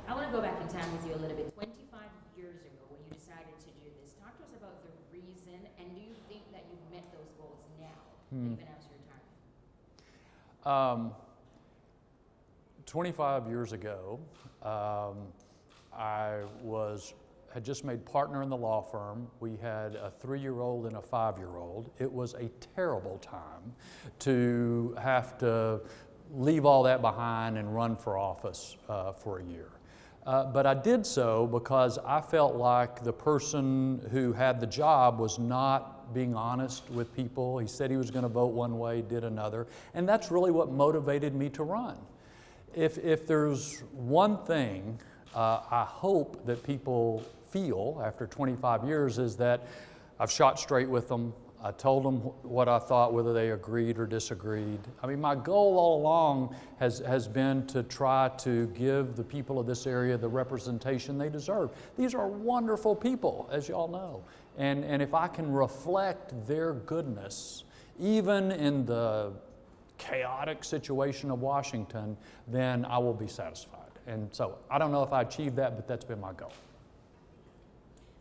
I want to go back in time with you a little bit. 25 years ago when you decided to do this, talk to us about the reason, and do you think that you've met those goals now, even after your time? 25 years ago, I had just made partner in the law firm. We had a 3-year-old and a 5-year-old. It was a terrible time to have to leave all that behind and run for office for a year. But I did so because I felt like the person who had the job was not being honest with people. He said he was going to vote one way, did another, and that's really what motivated me to run. If there's one thing I hope that people feel after 25 years is that I've shot straight with them. I told them what I thought, whether they agreed or disagreed. I mean, my goal all along has been to try to give the people of this area the representation they deserve. These are wonderful people, as you all know. And if I can reflect their goodness, even in the chaotic situation of Washington, then I will be satisfied. And so I don't know if I achieved that, but that's been my goal.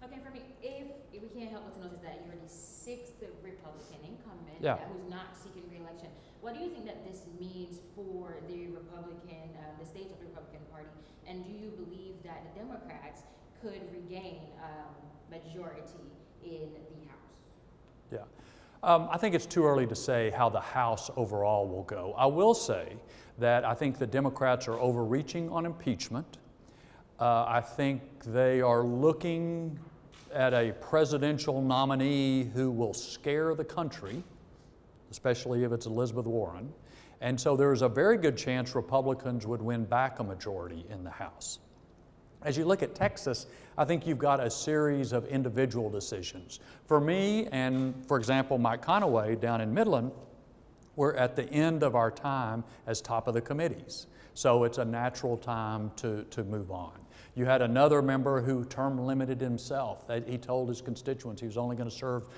Okay, for me, if we can't help but to notice that you're the 6th Republican incumbent who's not seeking re-election, what do you think that this means for the Republican, the state of the Republican Party? And do you believe that the Democrats could regain majority in the House? Yeah. I think it's too early to say how the House overall will go. I will say that I think the Democrats are overreaching on impeachment. I think they are looking at a presidential nominee who will scare the country, especially if it's Elizabeth Warren. And so there's a very good chance Republicans would win back a majority in the House. As you look at Texas, I think you've got a series of individual decisions. For me and, for example, Mike Conaway down in Midland, we're at the end of our time as top of the committees. So it's a natural time to move on. You had another member who term limited himself. He told his constituents he was only going to serve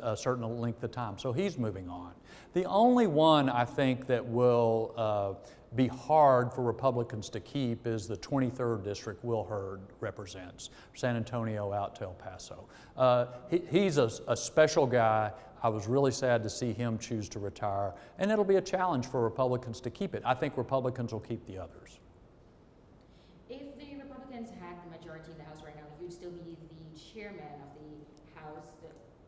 a certain length of time. So he's moving on. The only one I think that will be hard for Republicans to keep is the 23rd district Will Hurd represents, San Antonio out to El Paso. He's a special guy. I was really sad to see him choose to retire, and it'll be a challenge for Republicans to keep it. I think Republicans will keep the others. If the Republicans had the majority in the House right now, you'd still be the chairman of the House.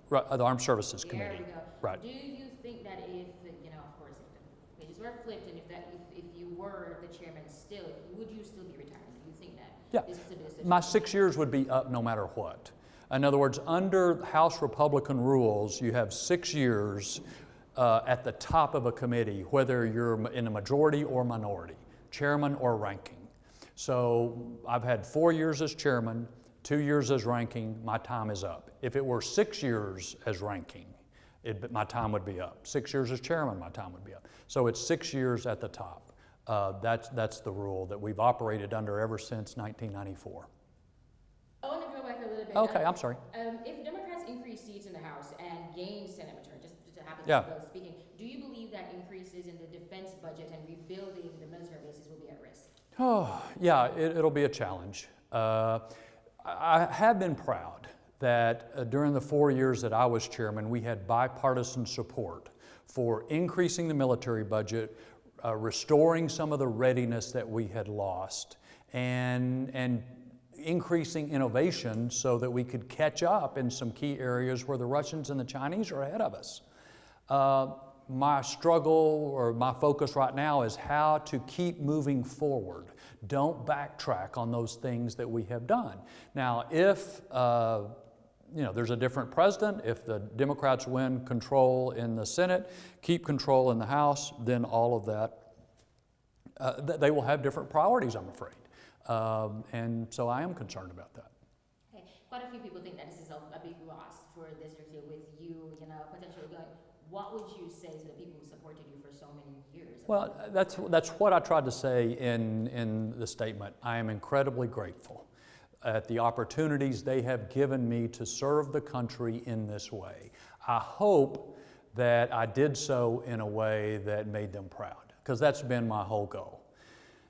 Right, the Armed Services Committee. There we go. Right. Do you think that if, of course, if the pages were flipped and if you were the chairman still, would you still be retiring? Do you think that this is a decision? My 6 years would be up no matter what. In other words, under House Republican rules, you have 6 years at the top of a committee, whether you're in a majority or minority, chairman or ranking. So I've had 4 years as chairman, 2 years as ranking, my time is up. If it were 6 years as ranking, my time would be up. 6 years as chairman, my time would be up. So it's 6 years at the top. That's the rule that we've operated under ever since 1994. I want to go back a little bit. Okay, I'm sorry. If Democrats increase seats in the House and gain Senate majority, just to happen to go speaking, do you believe that increases in the defense budget and rebuilding the military bases will be at risk? Oh, yeah, it'll be a challenge. I have been proud that during the 4 years that I was chairman, we had bipartisan support for increasing the military budget, restoring some of the readiness that we had lost, and increasing innovation so that we could catch up in some key areas where the Russians and the Chinese are ahead of us. My struggle or my focus right now is how to keep moving forward. Don't backtrack on those things that we have done. Now, if there's a different president, if the Democrats win control in the Senate, keep control in the House, then all of that, they will have different priorities, I'm afraid. And so I am concerned about that. Okay. Quite a few people think that this is a big loss for this year with you, potentially going. What would you say to the people who supported you for so many years? Well, that's what I tried to say in the statement. I am incredibly grateful at the opportunities they have given me to serve the country in this way. I hope that I did so in a way that made them proud, because that's been my whole goal.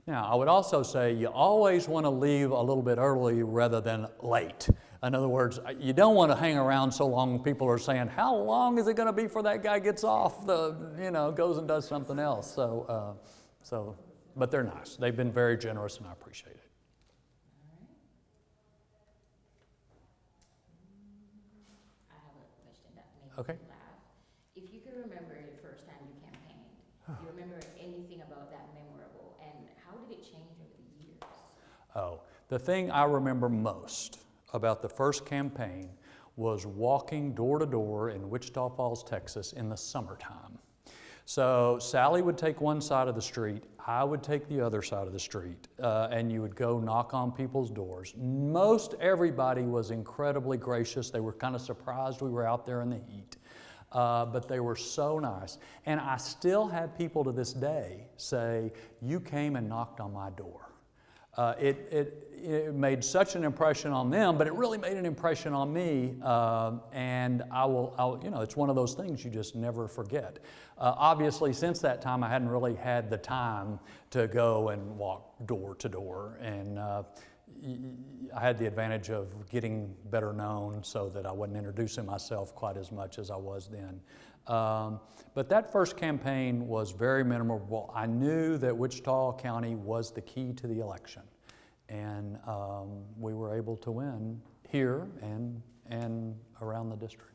Now, I would also say you always want to leave a little bit early rather than late. In other words, you don't want to hang around so long people are saying, how long is it going to be before that guy gets off, goes and does something else. But they're nice. They've been very generous, and I appreciate it. I have a question that makes Okay. me laugh. If you could remember the first time you campaigned, do you remember anything about that memorable, and how did it change over the years? Oh, the thing I remember most about the first campaign was walking door to door in Wichita Falls, Texas in the summertime. So Sally would take one side of the street, I would take the other side of the street, and you would go knock on people's doors. Most everybody was incredibly gracious. They were kind of surprised we were out there in the heat, but they were so nice. And I still have people to this day say, you came and knocked on my door. It made such an impression on them, but it really made an impression on me, and it's one of those things you just never forget. Obviously, since that time, I hadn't really had the time to go and walk door to door, and I had the advantage of getting better known so that I wasn't introducing myself quite as much as I was then. But that first campaign was very memorable. I knew that Wichita County was the key to the election, and we were able to win here and around the district.